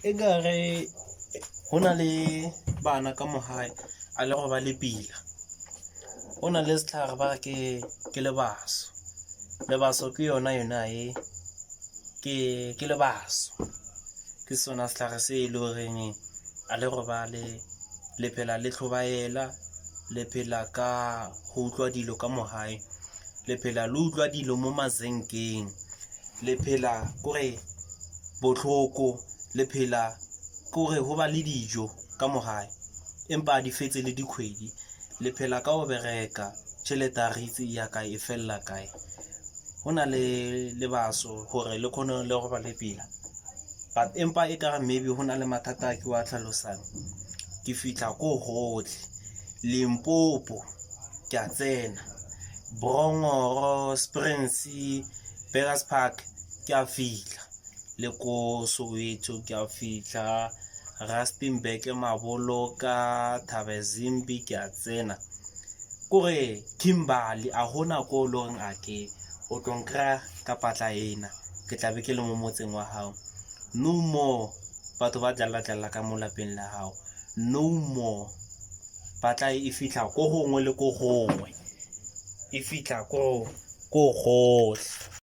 Ekare ho na le bana ka mohae a le go ba le pila. Ho na le setlhare ba ke lebaso. Lebaso ke yona ke lebaso. Ke sona setlhare se e le goreng a le go ba le phela le tlhobaela, le phela ka go utlwa dilo ka mohae, le phela le utlwa dilo mo mazenkeng, le phela kore botlhoko, le phela kore ho ba le dijo ka mohae empa di fetse le dikgwedi, le phela ka o bereka tšhelete a re itse ya kae e fella kae. Ho na le lebaso gore le khone le go ba le pila, but empa e ka maybe ho na le mathata ke wa tlhalosang. Ke fitla ko hohle Limpopo ke a tsena, Brongoro, Springs, Burspark ke a fitla, le ko Soweto ke a fitla, Rustenburg, Maboloka, Thabazimbi ke a tsena. Kore Kimberley a hona ko loreng a ke o tlo nkra ka patla ena ke tla be ke le mo motseng wa hao. No more batho ba dlala ka mo lapeng la hao. No more patla e fitla ko gongwe le ko gongwe, e fitla ko gohle.